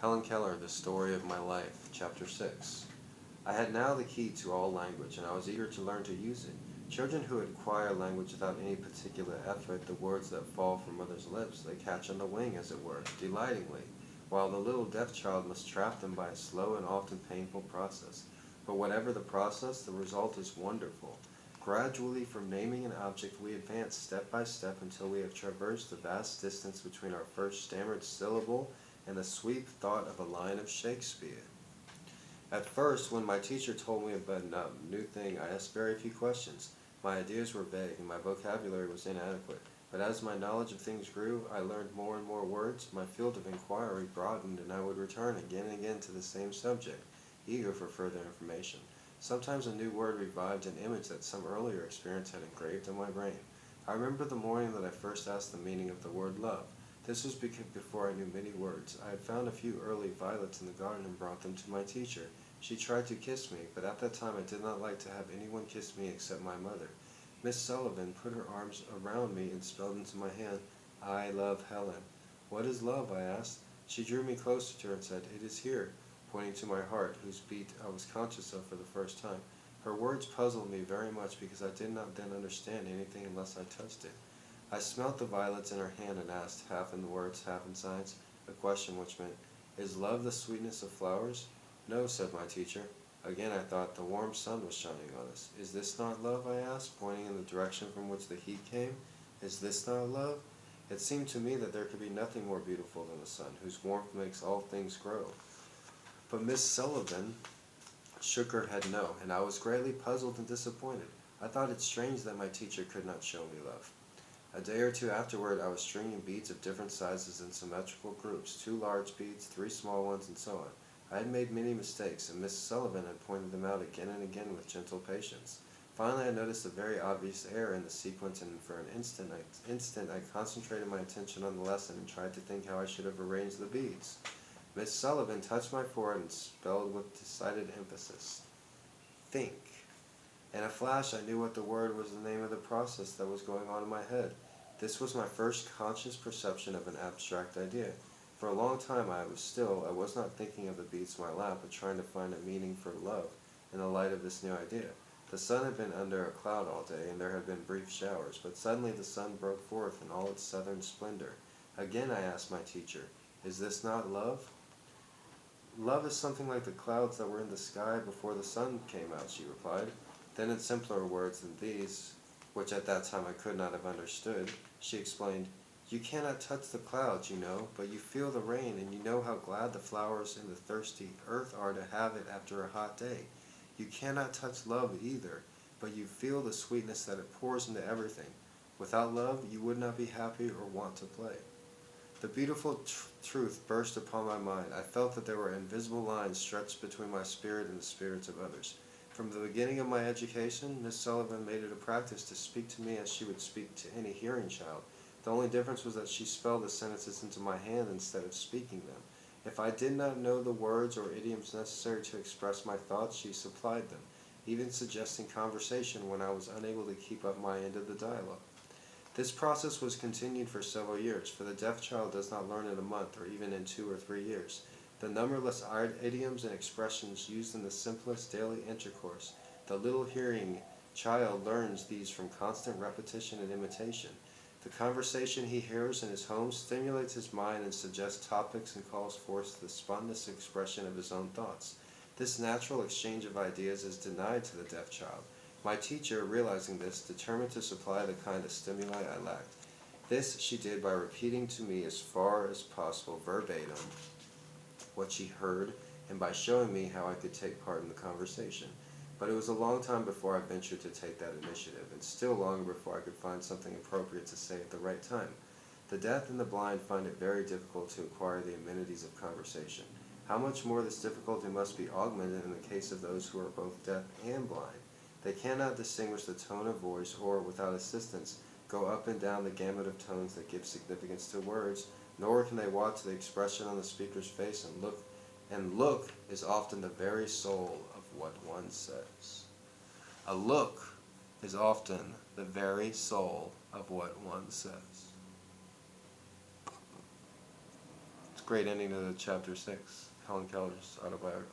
Helen Keller, The Story of My Life, Chapter 6. I had now the key to all language, and I was eager to learn to use it. Children who acquire language without any particular effort, the words that fall from mothers' lips, they catch on the wing, as it were, delightingly, while the little deaf child must trap them by a slow and often painful process. But whatever the process, the result is wonderful. Gradually, from naming an object, we advance step by step until we have traversed the vast distance between our first stammered syllable and the sweet thought of a line of Shakespeare. At first, when my teacher told me about a new thing, I asked very few questions. My ideas were vague, and my vocabulary was inadequate. But as my knowledge of things grew, I learned more and more words, my field of inquiry broadened, and I would return again and again to the same subject, eager for further information. Sometimes a new word revived an image that some earlier experience had engraved in my brain. I remember the morning that I first asked the meaning of the word love. This was before I knew many words. I had found a few early violets in the garden and brought them to my teacher. She tried to kiss me, but at that time I did not like to have anyone kiss me except my mother. Miss Sullivan put her arms around me and spelled into my hand, "I love Helen." "What is love?" I asked. She drew me closer to her and said, "It is here," pointing to my heart, whose beat I was conscious of for the first time. Her words puzzled me very much because I did not then understand anything unless I touched it. I smelt the violets in her hand and asked, half in words, half in signs, a question which meant, "Is love the sweetness of flowers?" "No," said my teacher. Again I thought the warm sun was shining on us. "Is this not love?" I asked, pointing in the direction from which the heat came. "Is this not love?" It seemed to me that there could be nothing more beautiful than the sun, whose warmth makes all things grow. But Miss Sullivan shook her head no, and I was greatly puzzled and disappointed. I thought it strange that my teacher could not show me love. A day or two afterward I was stringing beads of different sizes in symmetrical groups, 2 large beads, 3 small ones, and so on. I had made many mistakes, and Miss Sullivan had pointed them out again and again with gentle patience. Finally I noticed a very obvious error in the sequence, and for an instant I concentrated my attention on the lesson and tried to think how I should have arranged the beads. Miss Sullivan touched my forehead and spelled with decided emphasis, "Think." In a flash I knew what the word was, the name of the process that was going on in my head. This was my first conscious perception of an abstract idea. For a long time I was not thinking of the beads in my lap, but trying to find a meaning for love in the light of this new idea. The sun had been under a cloud all day, and there had been brief showers, but suddenly the sun broke forth in all its southern splendor. Again I asked my teacher, "Is this not love?" "Love is something like the clouds that were in the sky before the sun came out," she replied. Then in simpler words than these, which at that time I could not have understood, she explained, "You cannot touch the clouds, you know, but you feel the rain, and you know how glad the flowers in the thirsty earth are to have it after a hot day. You cannot touch love either, but you feel the sweetness that it pours into everything. Without love, you would not be happy or want to play." The beautiful truth burst upon my mind. I felt that there were invisible lines stretched between my spirit and the spirits of others. From the beginning of my education, Miss Sullivan made it a practice to speak to me as she would speak to any hearing child. The only difference was that she spelled the sentences into my hand instead of speaking them. If I did not know the words or idioms necessary to express my thoughts, she supplied them, even suggesting conversation when I was unable to keep up my end of the dialogue. This process was continued for several years, for the deaf child does not learn in a month or even in 2 or 3 years. The numberless idioms and expressions used in the simplest daily intercourse, the little hearing child learns these from constant repetition and imitation. The conversation he hears in his home stimulates his mind and suggests topics and calls forth the spontaneous expression of his own thoughts. This natural exchange of ideas is denied to the deaf child. My teacher, realizing this, determined to supply the kind of stimuli I lacked. This she did by repeating to me as far as possible verbatim what she heard, and by showing me how I could take part in the conversation. But it was a long time before I ventured to take that initiative, and still longer before I could find something appropriate to say at the right time. The deaf and the blind find it very difficult to acquire the amenities of conversation. How much more this difficulty must be augmented in the case of those who are both deaf and blind. They cannot distinguish the tone of voice, or, without assistance, go up and down the gamut of tones that give significance to words, nor can they watch the expression on the speaker's face and look is often the very soul of what one says. A look is often the very soul of what one says. It's a great ending to chapter 6, Helen Keller's autobiography.